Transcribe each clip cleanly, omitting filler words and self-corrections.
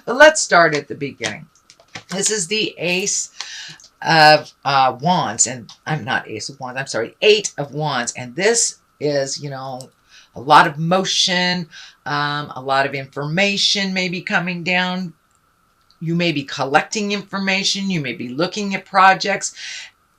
But let's start at the beginning. This is the Ace of Wands, and I'm not Ace of Wands, I'm sorry, Eight of Wands. And this is, a lot of motion, a lot of information may be coming down. You may be collecting information. You may be looking at projects.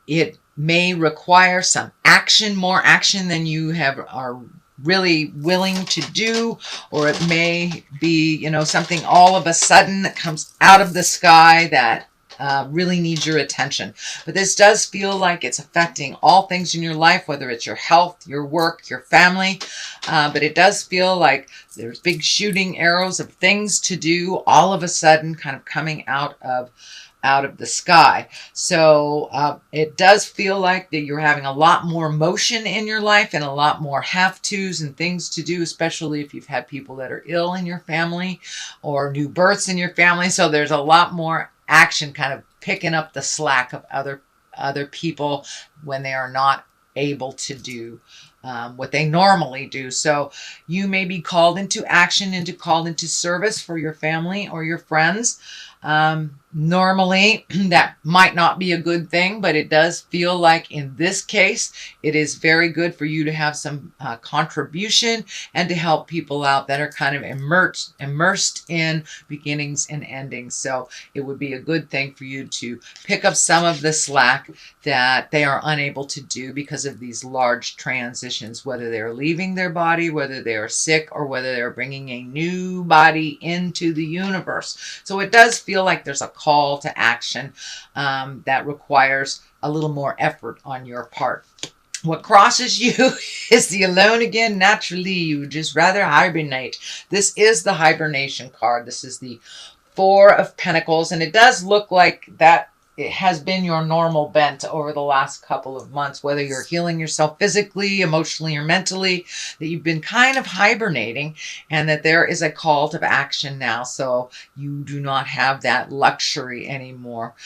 It may require some action, more action than you are really willing to do, or it may be, something all of a sudden that comes out of the sky that really needs your attention. But this does feel like it's affecting all things in your life, whether it's your health, your work, your family. But it does feel like there's big shooting arrows of things to do all of a sudden kind of coming out of the sky. So it does feel like that you're having a lot more motion in your life and a lot more have-tos and things to do, especially if you've had people that are ill in your family or new births in your family. So there's a lot more action kind of picking up the slack of other people when they are not able to do what they normally do. So you may be called into action, called into service for your family or your friends. Normally that might not be a good thing, but it does feel like in this case, it is very good for you to have some contribution and to help people out that are kind of immersed in beginnings and endings. So it would be a good thing for you to pick up some of the slack that they are unable to do because of these large transitions, whether they're leaving their body, whether they are sick, or whether they're bringing a new body into the universe. So it does feel like there's a call to action that requires a little more effort on your part. What crosses you is the alone again. Naturally, you would just rather hibernate. This is the hibernation card. This is the Four of Pentacles, and it does look like that it has been your normal bent over the last couple of months, whether you're healing yourself physically, emotionally, or mentally, that you've been kind of hibernating, and that there is a call to action now. So you do not have that luxury anymore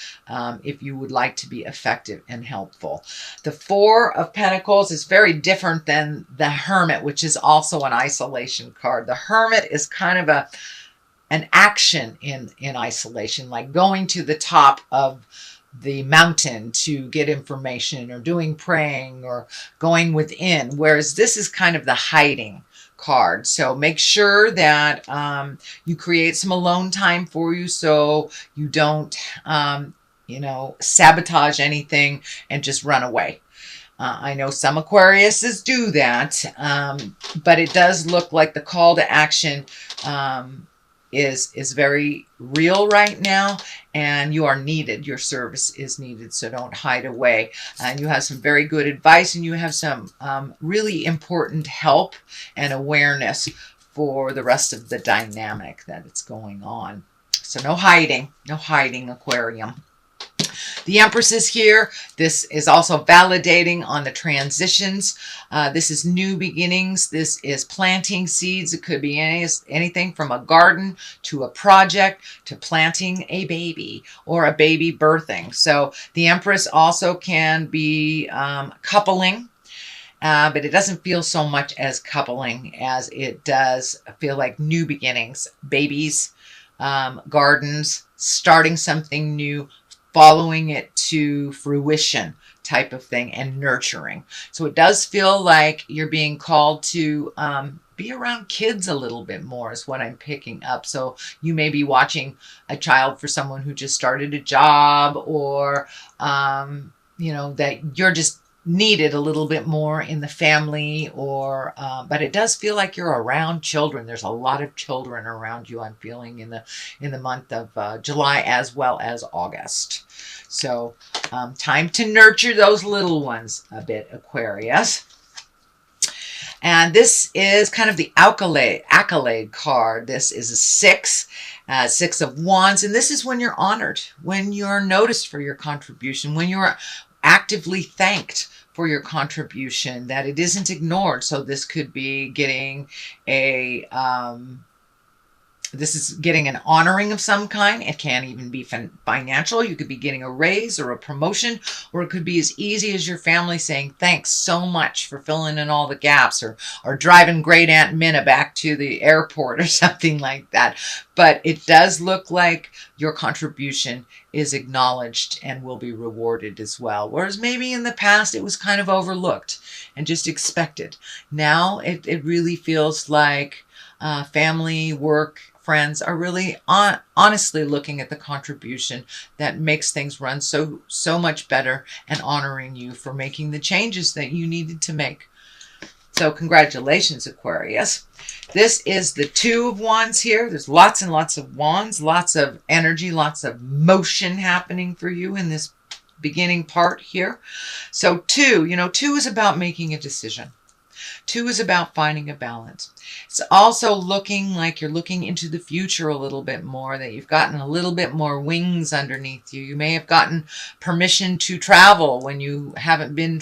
if you would like to be effective and helpful. The Four of Pentacles is very different than the Hermit, which is also an isolation card. The Hermit is kind of an action in isolation, like going to the top of the mountain to get information, or doing praying, or going within, whereas this is kind of the hiding card. So make sure that you create some alone time for you, so you don't sabotage anything and just run away. I know some Aquariuses do that, but it does look like the call to action is very real right now, and you are needed. Your service is needed, so don't hide away. And you have some very good advice, and you have some really important help and awareness for the rest of the dynamic that is going on. So no hiding, Aquarium. The Empress is here. This is also validating on the transitions. This is new beginnings. This is planting seeds. It could be anything from a garden to a project to planting a baby or a baby birthing. So the Empress also can be coupling. But it doesn't feel so much as coupling as it does feel like new beginnings, babies, gardens, starting something new, following it to fruition type of thing, and nurturing. So it does feel like you're being called to be around kids a little bit more is what I'm picking up. So you may be watching a child for someone who just started a job, or, that you're just needed a little bit more in the family, or but it does feel like you're around children. There's a lot of children around you, I'm feeling, in the month of July as well as August. So time to nurture those little ones a bit, Aquarius. And this is kind of the accolade card. This is a Six of Wands, and this is when you're honored, when you're noticed for your contribution, when you're actively thanked for your contribution, that it isn't ignored. So this could be getting a This is getting an honoring of some kind. It can't even be financial. You could be getting a raise or a promotion, or it could be as easy as your family saying, thanks so much for filling in all the gaps, or driving great Aunt Minna back to the airport or something like that. But it does look like your contribution is acknowledged and will be rewarded as well. Whereas maybe in the past it was kind of overlooked and just expected. Now it really feels like family, work, friends are really honestly looking at the contribution that makes things run so much better and honoring you for making the changes that you needed to make. So congratulations, Aquarius. This is the Two of Wands here. There's lots and lots of wands, lots of energy, lots of motion happening for you in this beginning part here. So two is about making a decision. Two is about finding a balance. It's also looking like you're looking into the future a little bit more, that you've gotten a little bit more wings underneath you. You may have gotten permission to travel when you haven't been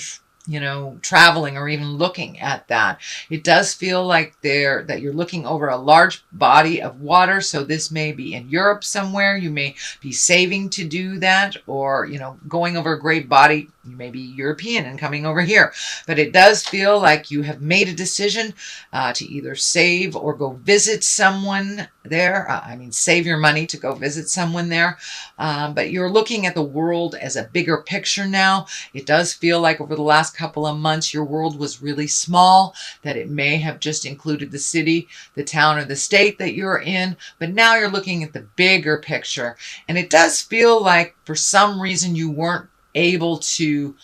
traveling or even looking at that. It does feel like that you're looking over a large body of water. So this may be in Europe somewhere. You may be saving to do that, or, going over a great body. You may be European and coming over here, but it does feel like you have made a decision to either save or go visit someone there. Save your money to go visit someone there. But you're looking at the world as a bigger picture now. It does feel like over the last couple of months, your world was really small, that it may have just included the city, the town, or the state that you're in. But now you're looking at the bigger picture. And it does feel like for some reason you weren't able to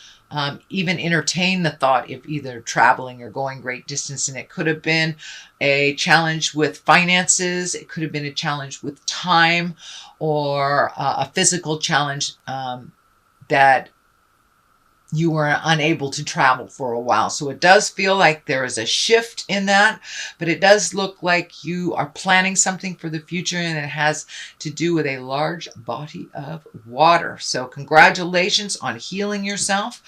even entertain the thought of either traveling or going great distance. And it could have been a challenge with finances. It could have been a challenge with time, or a physical challenge that you were unable to travel for a while. So it does feel like there is a shift in that, but it does look like you are planning something for the future, and it has to do with a large body of water. So congratulations on healing yourself.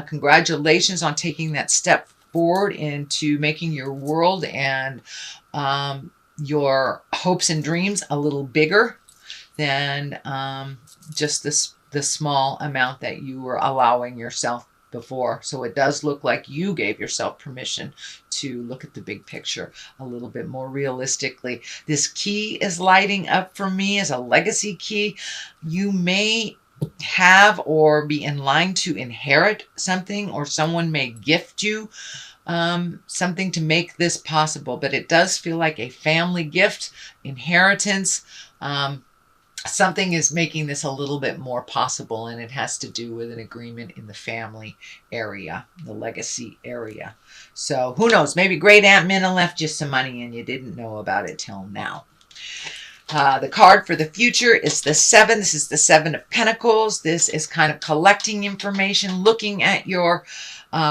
Congratulations on taking that step forward into making your world and your hopes and dreams a little bigger than just the small amount that you were allowing yourself before. So it does look like you gave yourself permission to look at the big picture a little bit more realistically. This key is lighting up for me as a legacy key. You may have or be in line to inherit something, or someone may gift you something to make this possible. But it does feel like a family gift, inheritance. Something is making this a little bit more possible, and it has to do with an agreement in the family area, the legacy area. So who knows? Maybe great Aunt Minna left you some money and you didn't know about it till now. The card for the future is the 7. This is the 7 of Pentacles. This is kind of collecting information, looking at your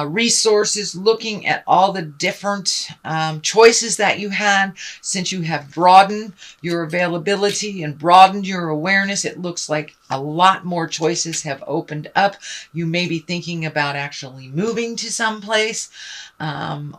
resources, looking at all the different choices that you had. Since you have broadened your availability and broadened your awareness, it looks like a lot more choices have opened up. You may be thinking about actually moving to someplace,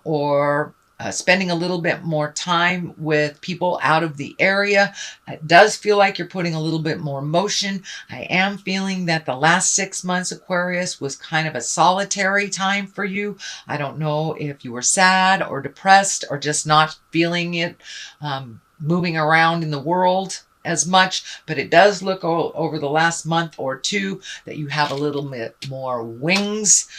or spending a little bit more time with people out of the area. It does feel like you're putting a little bit more motion. I am feeling that the last 6 months, Aquarius, was kind of a solitary time for you. I don't know if you were sad or depressed or just not feeling it, moving around in the world as much, but it does look over the last month or two that you have a little bit more wings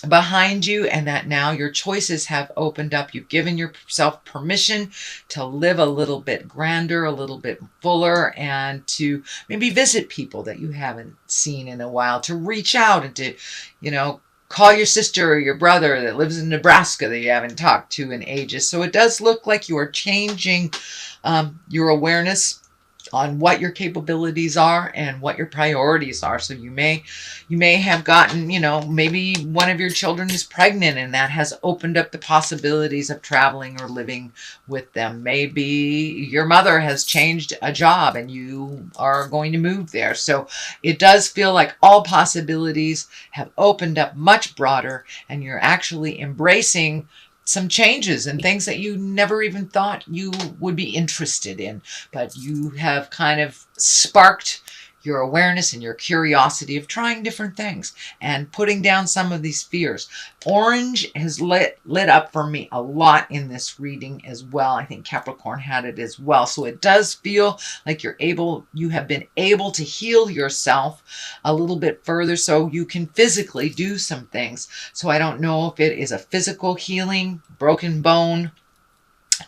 behind you, and that now your choices have opened up. You've given yourself permission to live a little bit grander, a little bit fuller, and to maybe visit people that you haven't seen in a while, to reach out and to, call your sister or your brother that lives in Nebraska that you haven't talked to in ages. So it does look like you are changing your awareness on what your capabilities are and what your priorities are. So you may have gotten, maybe one of your children is pregnant, and that has opened up the possibilities of traveling or living with them. Maybe your mother has changed a job and you are going to move there. So it does feel like all possibilities have opened up much broader, and you're actually embracing some changes and things that you never even thought you would be interested in, but you have kind of sparked your awareness and your curiosity of trying different things and putting down some of these fears. Orange has lit up for me a lot in this reading as well. I think Capricorn had it as well. So it does feel like you have been able to heal yourself a little bit further so you can physically do some things. So I don't know if it is a physical healing, broken bone,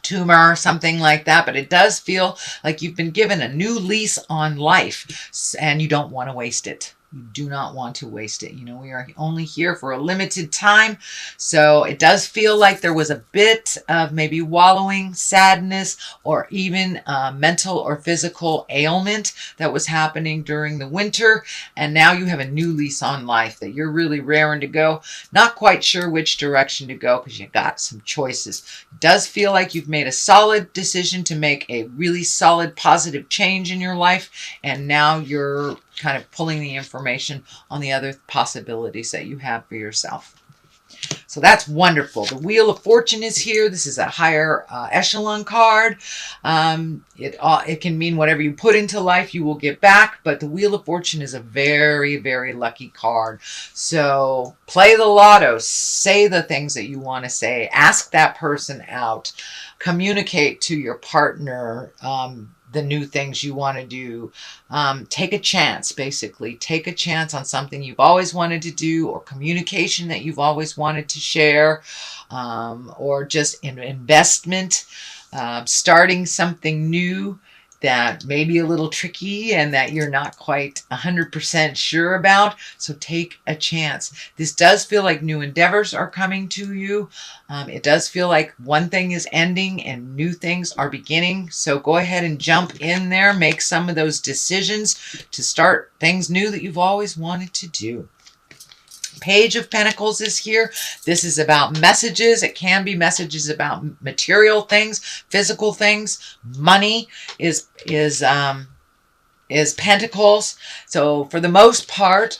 tumor, something like that, but it does feel like you've been given a new lease on life and you don't want to waste it. You do not want to waste it. You know, we are only here for a limited time. So it does feel like there was a bit of maybe wallowing, sadness, or even mental or physical ailment that was happening during the winter. And now you have a new lease on life that you're really raring to go. Not quite sure which direction to go because you got some choices. It does feel like you've made a solid decision to make a really solid, positive change in your life. And now you're kind of pulling the information on the other possibilities that you have for yourself. So that's wonderful. The Wheel of Fortune is here. This is a higher echelon card. It can mean whatever you put into life, you will get back. But the Wheel of Fortune is a very, very lucky card. So play the lotto. Say the things that you want to say. Ask that person out. Communicate to your partner the new things you want to do. Take a chance, basically. Take a chance on something you've always wanted to do, or communication that you've always wanted to share, or just an investment, starting something new that may be a little tricky and that you're not quite 100% sure about. So take a chance. This does feel like new endeavors are coming to you. It does feel like one thing is ending and new things are beginning. So go ahead and jump in there. Make some of those decisions to start things new that you've always wanted to do. Page of Pentacles is here. This is about messages. It can be messages about material things, physical things. Money is Pentacles. So for the most part,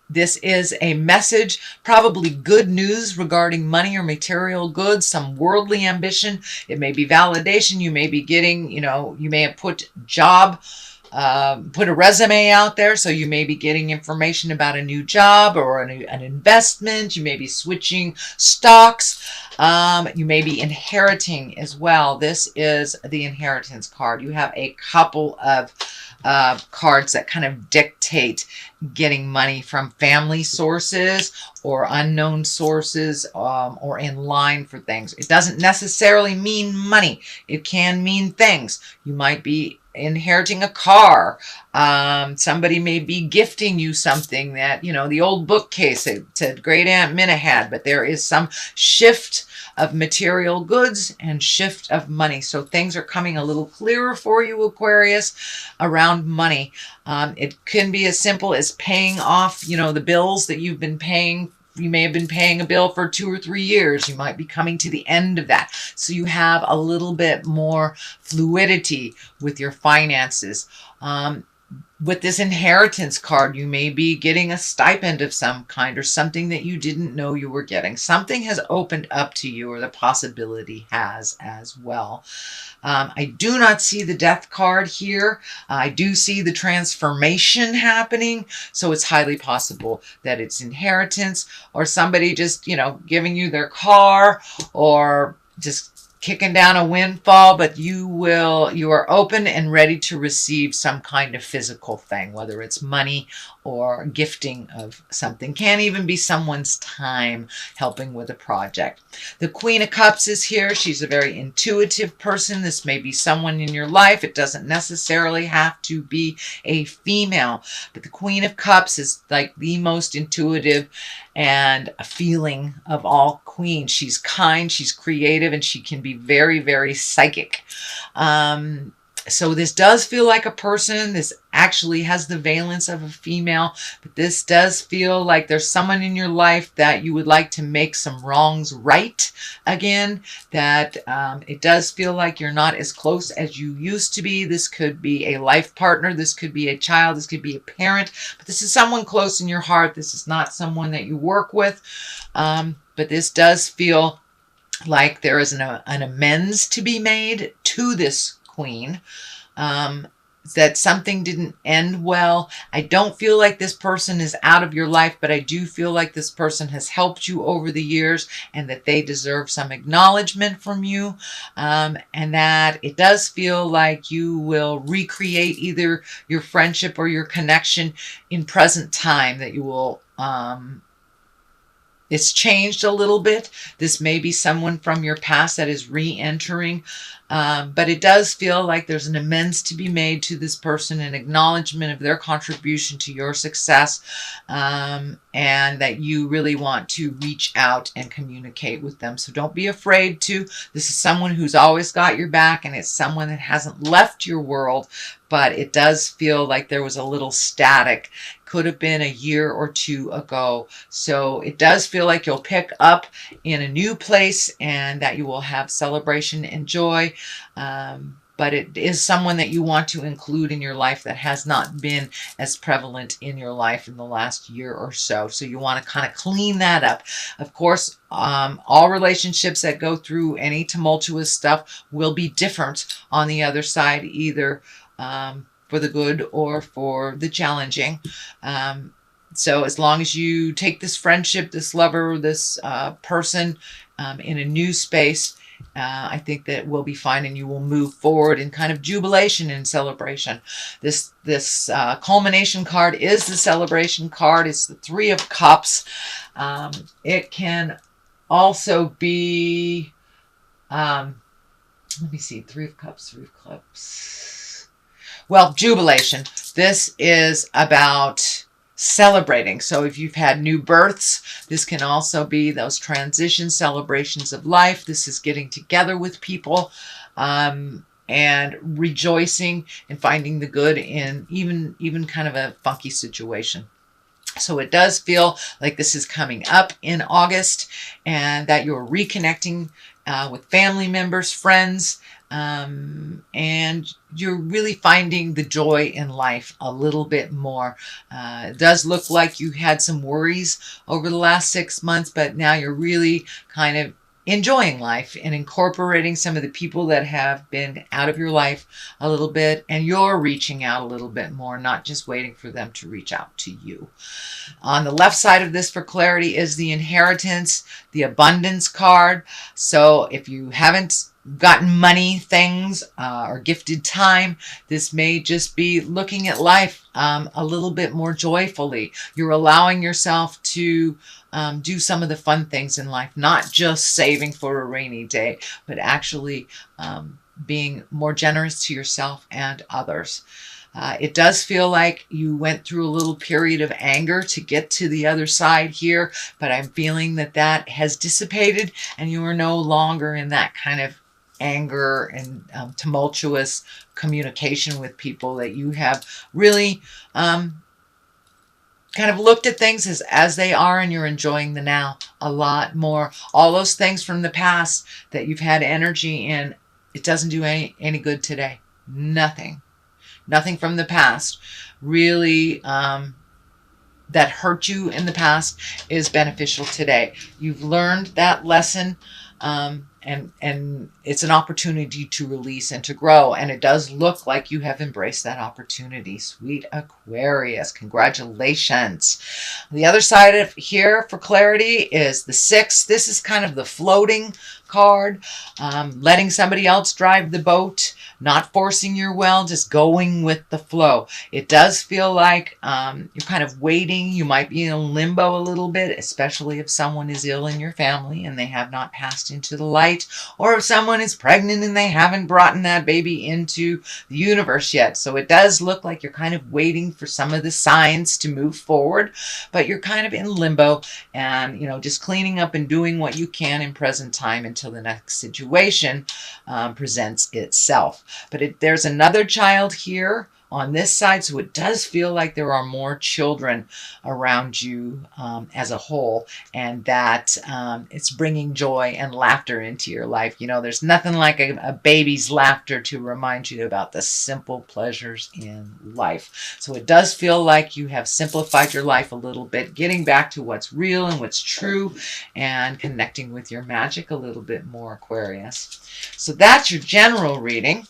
this is a message, probably good news regarding money or material goods, some worldly ambition. It may be validation. You may be getting, you may have put a resume out there, so you may be getting information about a new job or an investment. You may be switching stocks. You may be inheriting as well. This is the inheritance card. You have a couple of cards that kind of dictate getting money from family sources or unknown sources, or in line for things. It doesn't necessarily mean money. It can mean things. You might be inheriting a car. Somebody may be gifting you something that, the old bookcase that Great Aunt Minna had, but there is some shift of material goods and shift of money. So things are coming a little clearer for you, Aquarius, around money. It can be as simple as paying off, the bills that you've been paying. You may have been paying a bill for 2 or 3 years. You might be coming to the end of that. So you have a little bit more fluidity with your finances. With this inheritance card, you may be getting a stipend of some kind or something that you didn't know you were getting. Something has opened up to you, or the possibility has as well. I do not see the death card here. I do see the transformation happening. So it's highly possible that it's inheritance, or somebody just, giving you their car, or just kicking down a windfall, but you are open and ready to receive some kind of physical thing, whether it's money or gifting of something. Can even be someone's time helping with a project. The Queen of Cups is here. She's a very intuitive person. This may be someone in your life. It doesn't necessarily have to be a female, but the Queen of Cups is like the most intuitive and a feeling of all queens. She's kind, she's creative, and she can be very, very psychic. So this does feel like a person. This actually has the valence of a female, but this does feel like there's someone in your life that you would like to make some wrongs right again, that it does feel like you're not as close as you used to be. This could be a life partner. This could be a child. This could be a parent, but this is someone close in your heart. This is not someone that you work with, but this does feel like there is an amends to be made to this queen. That something didn't end well. I don't feel like this person is out of your life, but I do feel like this person has helped you over the years and that they deserve some acknowledgement from you. And that it does feel like you will recreate either your friendship or your connection in present time, that you will it's changed a little bit. This may be someone from your past that is re-entering, but it does feel like there's an amends to be made to this person, an acknowledgement of their contribution to your success, and that you really want to reach out and communicate with them. So don't be afraid to. This is someone who's always got your back, and it's someone that hasn't left your world, but it does feel like there was a little static. Could have been a year or two ago. So it does feel like you'll pick up in a new place and that you will have celebration and joy. But it is someone that you want to include in your life that has not been as prevalent in your life in the last year or so. So you want to kind of clean that up. Of course, all relationships that go through any tumultuous stuff will be different on the other side, either for the good or for the challenging. So as long as you take this friendship, this lover, this person in a new space, I think that we'll be fine and you will move forward in kind of jubilation and celebration. This culmination card is the celebration card. It's the Three of Cups. It can also be, let me see, Three of Cups. Well, jubilation. This is about celebrating. So if you've had new births, this can also be those transition celebrations of life. This is getting together with people and rejoicing and finding the good in even kind of a funky situation. So it does feel like this is coming up in August and that you're reconnecting with family members, friends, and you're really finding the joy in life a little bit more. It does look like you had some worries over the last 6 months, but now you're really kind of enjoying life and incorporating some of the people that have been out of your life a little bit, and you're reaching out a little bit more, not just waiting for them to reach out to you. On the left side of this for clarity is the inheritance, the abundance card. So if you haven't gotten money, things, or gifted time, this may just be looking at life a little bit more joyfully. You're allowing yourself to do some of the fun things in life, not just saving for a rainy day, but actually being more generous to yourself and others. It does feel like you went through a little period of anger to get to the other side here, but I'm feeling that that has dissipated and you are no longer in that kind of anger and tumultuous communication with people, that you have really kind of looked at things as they are, and you're enjoying the now a lot more. All those things from the past that you've had energy in, it doesn't do any good today. Nothing from the past really that hurt you in the past is beneficial today. You've learned that lesson, and it's an opportunity to release and to grow. And it does look like you have embraced that opportunity. Sweet Aquarius, congratulations. The other side of here for clarity is the 6. This is kind of the floating card, letting somebody else drive the boat, not forcing your will, just going with the flow. It does feel like you're kind of waiting. You might be in limbo a little bit, especially if someone is ill in your family and they have not passed into the light, or if someone is pregnant and they haven't brought that baby into the universe yet. So it does look like you're kind of waiting for some of the signs to move forward, but you're kind of in limbo and, just cleaning up and doing what you can in present time until the next situation presents itself. But there's another child here on this side. So it does feel like there are more children around you as a whole, and that it's bringing joy and laughter into your life. You know, there's nothing like a baby's laughter to remind you about the simple pleasures in life. So it does feel like you have simplified your life a little bit, getting back to what's real and what's true, and connecting with your magic a little bit more, Aquarius. So that's your general reading.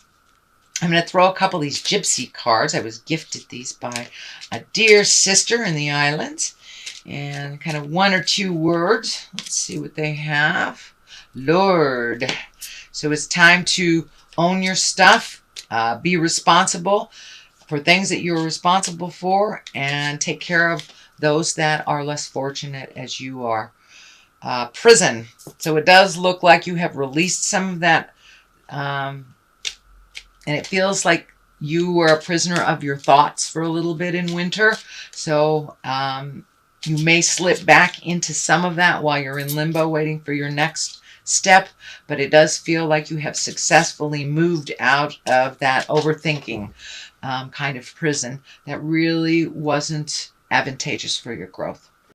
I'm going to throw a couple of these gypsy cards. I was gifted these by a dear sister in the islands. And kind of one or two words. Let's see what they have. Lord. So it's time to own your stuff. Be responsible for things that you're responsible for. And take care of those that are less fortunate as you are. Prison. So it does look like you have released some of that. And it feels like you were a prisoner of your thoughts for a little bit in winter. So you may slip back into some of that while you're in limbo waiting for your next step. But it does feel like you have successfully moved out of that overthinking kind of prison that really wasn't advantageous for your growth.